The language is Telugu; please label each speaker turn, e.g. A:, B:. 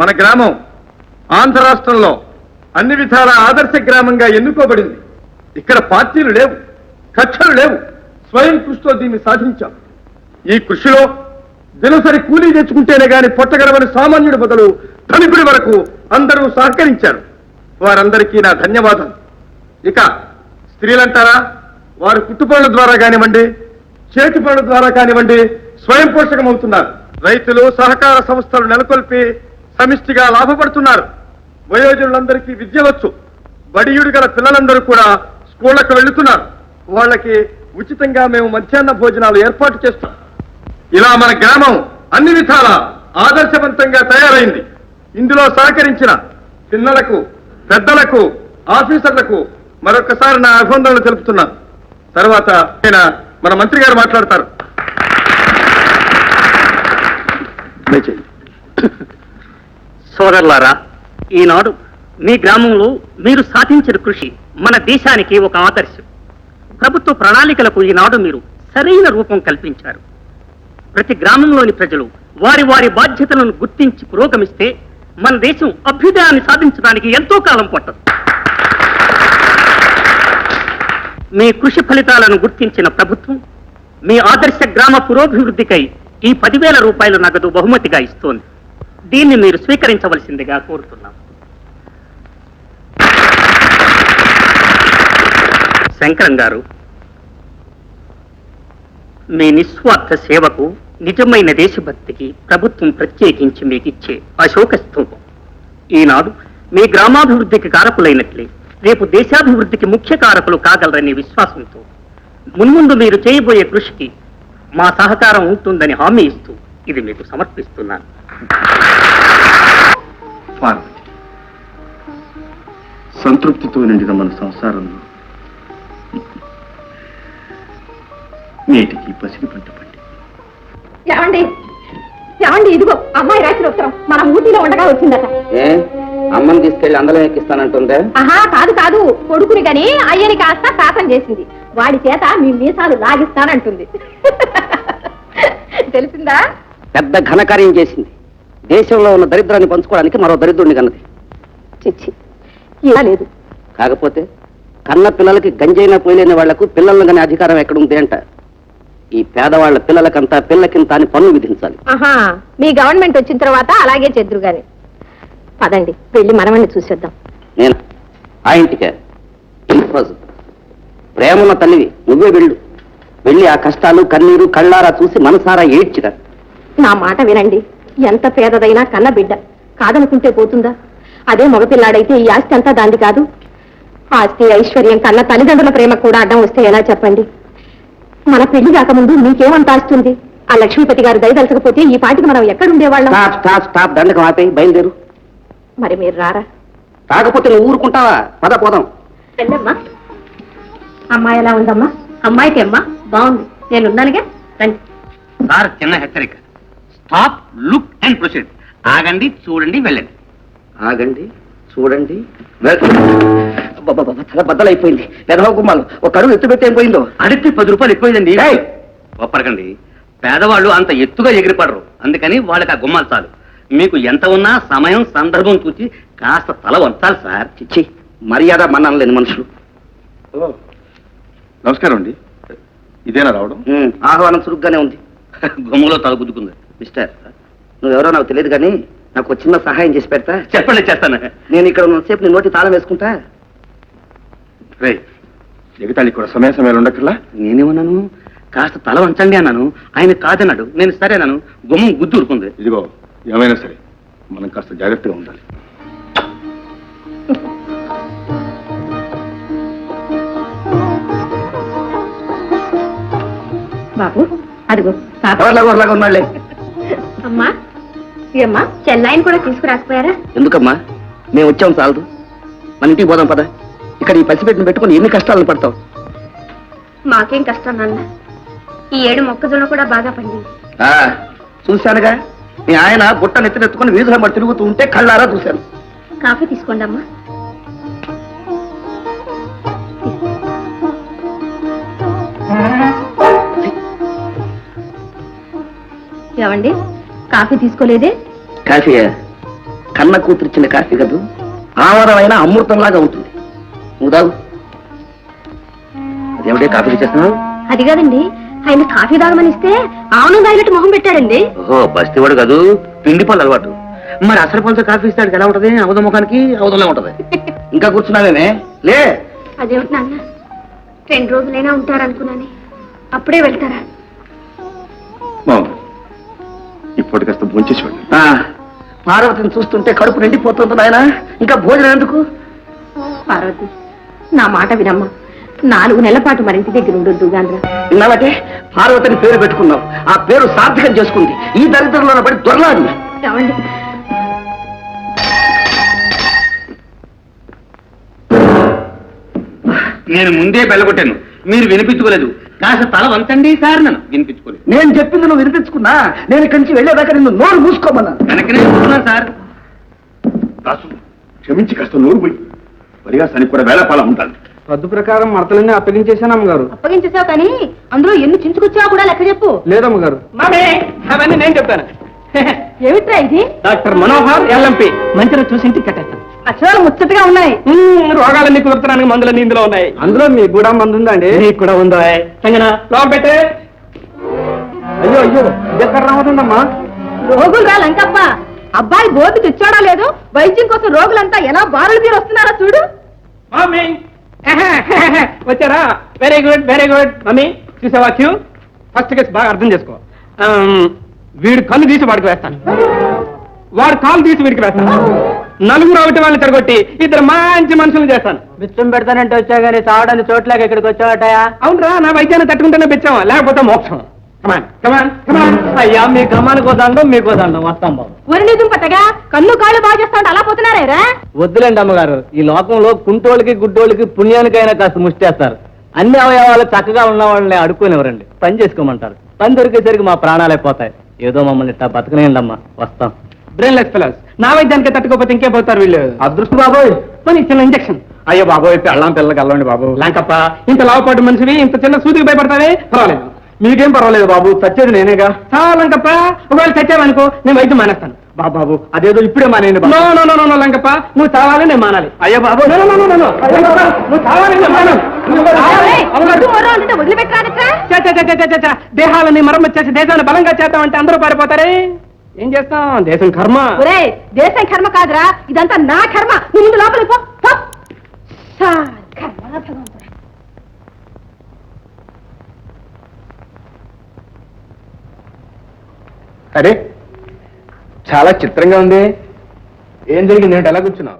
A: మన గ్రామం ఆంధ్ర రాష్ట్రంలో అన్ని విధాల ఆదర్శ గ్రామంగా ఎన్నుకోబడింది. ఇక్కడ పార్టీలు లేవు, కక్షలు లేవు. స్వయం కృషితో దీన్ని సాధించాం. ఈ కృషిలో దినసరి కూలీ తెచ్చుకుంటేనే గాని పొట్టగలవని సామాన్యుడి బదులు ధనికుడి వరకు అందరూ సహకరించారు. వారందరికీ నా ధన్యవాదాలు. ఇక స్త్రీలంటారా, వారు కుట్టుపనుల ద్వారా కానివ్వండి, చేతి పనుల ద్వారా కానివ్వండి స్వయం పోషకమవుతున్నారు. రైతులు సహకార సంస్థలు నెలకొల్పి సమిష్టిగా లాభపడుతున్నారు. వయోజనులందరికీ విద్య వచ్చు. బడియుడు గల పిల్లలందరూ కూడా స్కూళ్లకు వెళ్తున్నారు. వాళ్ళకి ఉచితంగా మేము మధ్యాహ్న భోజనాలు ఏర్పాటు చేస్తాం. ఇలా మన గ్రామం అన్ని విధాల ఆదర్శవంతంగా తయారైంది. ఇందులో సహకరించిన పిల్లలకు, పెద్దలకు, ఆఫీసర్లకు మరొకసారి నా అభినందనలు తెలుపుతున్నాను. తర్వాత మన మంత్రి గారు మాట్లాడతారు.
B: సోదరులారా, ఈనాడు మీ గ్రామంలో మీరు సాధించిన కృషి మన దేశానికి ఒక ఆదర్శం. ప్రభుత్వ ప్రణాళికలకు ఈనాడు మీరు సరైన రూపం కల్పించారు. ప్రతి గ్రామంలోని ప్రజలు వారి వారి బాధ్యతలను గుర్తించి పురోగమిస్తే మన దేశం అభ్యుదయాన్ని సాధించడానికి ఎంతో కాలం పట్టదు. మీ కృషి ఫలితాలను గుర్తించిన ప్రభుత్వం మీ ఆదర్శ గ్రామ పురోభివృద్ధికై ఈ 10,000 రూపాయల నగదు బహుమతిగా ఇస్తోంది. దీన్ని మీరు స్వీకరించవలసిందిగా కోరుతున్నాం. శంకరం గారు, మీ నిస్వార్థ సేవకు, నిజమైన దేశభక్తికి ప్రభుత్వం ప్రత్యేకించి మీకు ఇచ్చే అశోక స్తూపం ఈనాడు మీ గ్రామాభివృద్ధికి కారకులైనట్లే రేపు దేశాభివృద్ధికి ముఖ్య కారకులు కాగలరనే విశ్వాసంతో మున్ముందు మీరు చేయబోయే కృషికి మా సహకారం ఉంటుందని హామీ ఇస్తూ ఇది మీకు సమర్పిస్తున్నాను.
A: సంతృప్తితో నిండిన మన సంసారంలో నేటికి పసిడి పంట పండి.
C: ఏమండి ఏమండి, ఇదిగో అమ్మాయి రాసిన ఉత్తరం మన ఊటీలో ఉండగా వచ్చిందట.
B: అమ్మని తీసుకెళ్లి అందరం ఎక్కిస్తానంటుందే?
C: ఆహా, కాదు కాదు, కొడుకుని గని అయ్యని కాస్త శాతం చేసింది. వాడి చేత మీ మీసాలు లాగిస్తానంటుంది. తెలిసిందా?
B: పెద్ద ఘనకార్యం చేసింది. దేశంలో ఉన్న దరిద్రాన్ని పంచుకోవడానికి మరో దరిద్రుడిని కన్నది.
C: చిచ్చి, ఇలా లేదు.
B: కాకపోతే కన్న పిల్లలకి గంజైనా పోయలేని వాళ్లకు పిల్లలను కానీ అధికారం ఎక్కడుంది అంట. ఈ పేదవాళ్ల పిల్లలకంతా పిల్లకింత అని పన్ను విధించాలి.
C: ఆహా, మీ గవర్నమెంట్ వచ్చిన తర్వాత అలాగే చెద్దురు గాని. పదండి, వెళ్ళి మనవణ్ణి చూసేద్దాం.
B: నేను ఆ ఇంటికే ప్రేమన్న తల్లివి, నువ్వే వెళ్ళి ఆ కష్టాలు కన్నీరు కళ్ళారా చూసి మనసారా ఏడ్చిరా.
C: నా మాట వినండి. ఎంత పేదదైనా కన్న బిడ్డ కాదనుకుంటే పోతుందా? అదే మగపిల్లాడైతే ఈ ఆస్తి అంతా దాంది కాదు. ఆస్తి ఐశ్వర్యం కన్నా తల్లిదండ్రుల ప్రేమ కూడా అడ్డం వస్తే ఎలా చెప్పండి? మన పెళ్లి కాకముందు మీకేమంత ఆస్తుంది? ఆ లక్ష్మీపతి గారు దయదలచకపోతే ఈ పాటికి మనం ఎక్కడుండేవాళ్ళం?
B: దండకం ఆపేయి, బయలుదేరు.
C: మరి మీరు రారా?
B: కాకపోతే నువ్వు ఊరుకుంటావా? పద పోదాం.
C: రండమ్మా. అమ్మాయి ఎలా ఉందమ్మా? అమ్మాయికి అమ్మా బాగుంది, నేనున్నానుగా. రండి.
B: సార్, చిన్న హెచ్చరిక. Stop, look and proceed. ఆగండి, చూడండి, వెళ్ళండి. ఆగండి, చూడండి, తల బద్దలైపోయింది. పెదవ గుమ్మాలు ఒక అడుగు ఎత్తు పెట్టి ఏం పోయిందో? అడిగితే 10 రూపాయలు ఎక్కువైందండి. ఒప్పరకండి, పేదవాళ్ళు అంత ఎత్తుగా ఎగిరిపడరు. అందుకని వాళ్ళకి ఆ గుమ్మాలు చాలు. మీకు ఎంత ఉన్నా సమయం సందర్భం చూసి కాస్త తల వంచాలి సార్. చిచ్చి, మర్యాద మన్నలేని మనుషులు.
A: నమస్కారం అండి. ఇదేనా రావడం?
B: ఆహ్వానం చురుగ్గానే ఉంది. గుమ్మలో తల గుద్దుకుంది. మిస్టర్, నువ్వెవరో నాకు తెలియదు కానీ నాకు చిన్న సహాయం చేసి పెడతా? చెప్పండి, చేస్తాను. నేను ఇక్కడ ఉన్నసేపు నీ నోటి తాళం వేసుకుంటా.
A: రే, ఎగతాళి కూడా సమయ సమయాలు ఉండక్కర్లా.
B: నేనేమన్నాను? కాస్త తల వంచండి అన్నాను. ఆయన కాదన్నాడు. నేను సరేనాను. గుమ్మం గుద్దు ఊరుకుంది.
A: ఇదిగో, ఏమైనా సరే మనం కాస్త జాగ్రత్తగా ఉండాలి.
C: బాబు, అదిగో
B: ఎవరిలాగా ఉన్నాళ్లే.
C: అమ్మా, ఏమ్మా, చెల్లాయిని కూడా తీసుకురాకపోయారా?
B: ఎందుకమ్మా? మేము వచ్చాం చాలదు. మన ఇంటికి పోదాం పద. ఇక్కడ ఈ పసిపెట్టిన పెట్టుకుని ఎన్ని కష్టాలను పడతావు?
C: మాకేం కష్టం నాన్న. ఈ ఏడు మొక్కజొన్న కూడా బాగా పండింది.
B: చూశానుగా, మీ ఆయన బుట్ట నెత్తినెత్తుకుని వీధుల మరి తిరుగుతూ ఉంటే కళ్ళారా చూశాను.
C: కాఫీ తీసుకోండి అమ్మా. ఏమండి, కాఫీ తీసుకోలేదే?
B: కాఫీ
D: కన్న కూతురిచ్చిన కాఫీ కదూ, ఆమరమైన అమృతంలాగా ఉంటుంది. నువ్వు తాగు. అదేమిటే కాఫీ చేస్తున్నావు?
C: అది కాదండి, ఆయన కాఫీ తాగమని ఇస్తే ఆవును తాగినట్టు మొహం పెట్టాడండి.
D: ఓహో, బస్తీవాడు కాదు, పిండి పళ్ళు అలవాటు. మరి అసలు పళ్ళతో కాఫీ ఇస్తాడు ఎలా ఉంటది? అవధ ముఖానికి అవధంలో ఉంటది. ఇంకా కూర్చున్నావేమే? లే.
C: అదేమిటి నాన్న, 2 రోజులైనా ఉంటారనుకున్నాను, అప్పుడే వెళ్తారా?
A: ఇప్పటి కాస్త భోంచేసి వెళ్ళండి.
D: పార్వతిని చూస్తుంటే కడుపు నిండిపోతుంది నాయన, ఇంకా భోజనం ఎందుకు?
C: పార్వతి, నా మాట వినమ్మా. 4 నెలల పాటు మరింటి దగ్గర ఉండొద్దు గాంధ్ర.
D: విన్నావటే, పార్వతిని పేరు పెట్టుకున్నావు, ఆ పేరు సార్థకం చేసుకుంది. ఈ దరిద్రంలో పడి దొరలాడు.
C: ఏమండి,
B: నేను ముందే బెల్లగొట్టాను, మీరు వినిపించుకోలేదు. కాస్త తల వంచండి సార్. నన్ను వినిపించుకోలేదు.
D: నేను చెప్పింది నువ్వు వినిపించుకున్నా, నేను ఇక్కడి నుంచి వెళ్ళేదాకా నిన్ను నోరు మూసుకోమన్నాను.
B: వెనకనే చూస్తున్నాను సార్.
A: దాసు, క్షమించి కాస్త నోరు పోయి పరిహాసానికి కూడా వేళపాల ఉంటాను.
E: పద్దు ప్రకారం మడతలన్నీ అప్పగించేశాను అమ్మగారు.
C: అప్పగించేసావు కానీ అందులో ఎన్ని చించుకొచ్చావు కూడా లెక్క చెప్పు.
E: లేదమ్మగారు.
B: అవన్నీ నేను చెప్తాను.
C: ఏమిట్రా ఇది?
B: Doctor Manohar LMP. మంచిగా చూసి ఇంటికి కట్టేస్తాను.
C: అక్షరాలు ముచ్చటగా ఉన్నాయి.
B: రోగాలన్నీ కుదరతానికి మందులన్నీ ఇందులో ఉన్నాయి.
E: అందులో మీకు కూడా మందు ఉందండి?
B: నీకు కూడా ఉందా? లోపల పెట్టే.
E: అయ్యో అయ్యో, ఎక్కడ రావదండమ్మా?
C: రోగులు రా లంకప్ప. అబ్బాయి బోర్డు తెచ్చాడా లేదు, వైద్యం కోసం రోగులంతా ఎలా బారులు తీరు వస్తున్నారో చూడు.
B: మమ్మీ వచ్చారా? Very good very good. Mummy చూసావా క్యూ? ఫస్ట్ కేసు బాగా అర్థం చేసుకో. వీడు కన్ను తీసి వాడికి వేస్తాను, వాడు కాలు తీసి వీడికి వేస్తాను. 4 ఒకటి వాళ్ళని చెడగొట్టి 2 మంచి మనుషులు చేస్తాను.
E: బిచ్చం పెడతానంటే వచ్చా గానీ తాగడానికి చోట్లకి ఇక్కడికి వచ్చావటయా?
B: అవునరా, నా వైద్యాన్ని తట్టుకుంటేనే పెంచావా, లేకపోతే మోక్షం. కమాన్ కమాన్ కమాన్.
E: అయ్యా, మీ గమ్మానికి వదండం, మీకు వదండం. వస్తాం బాబు.
C: ఒరినిజం పట్టగా కన్ను కాళ్ళు బాగా చేస్తా ఉంటే అలా పోతున్నారేరా?
E: వద్దులేండి అమ్మగారు, ఈ లోకంలో కుంటోళ్ళకి గుడ్డోళ్ళకి పుణ్యానికైనా కాస్త ముష్టేస్తారు. అన్ని అవయవాలు చక్కగా ఉన్న వాళ్ళని అడుక్కునేవరండి. పని చేసుకోమంటారు. పని దొరికేసరికి మా ప్రాణాలే పోతాయి. ఏదో మమ్మల్ని ఇట్టా బతకనేయండి అమ్మా. వస్తాం.
B: Brainless fellows. నా వైద్యానికి తట్టుకోకపోతే ఇంకే పోతారు వీళ్ళు.
E: అదృష్టం బాబోయ్.
B: పని చిన్న ఇంజక్షన్.
E: అయ్యో బాబోయ్, పెళ్ళాం పిల్లలకి వెళ్ళండి బాబు.
B: లేకప్ప, ఇంత లావుపాటు మనిషివి ఇంత చిన్న సూదికి భయపడతావే? పర్వాలేదు.
E: మీకేం పర్వాలేదు బాబు, చచ్చేది నేనేగా.
B: చాలా లంకప్ప, ఒకవేళ చచ్చావనుకో నేను వైద్యం మానేస్తాను.
E: బాబు అదేదో ఇప్పుడే మానేయండి బాబు.
B: No no no no Lankappa, నువ్వు చావాలి నేను మానాలి.
E: అయ్యో బాబు,
B: no, no, no, no, no. Lankappa, నువ్వు చావాలి నేను మానాలి. చ, చ, చ, చ, చ, చ. దేహాలని మరమ్మతు చేసి దేశాన్ని బలంగా చేద్దామంటే అందరూ పారిపోతారే. ఏం చేస్తాం? దేశం కర్మ.
C: ఒరే, దేశం కర్మ కాదురా, ఇదంతా నా కర్మ. నువ్వు ముందు లోపలికి పో. కర్మ భగవంతుడా.
E: అరే, చాలా చిత్రంగా ఉంది. ఏం జరిగింది? ఏంటి ఎలా కూర్చున్నావు?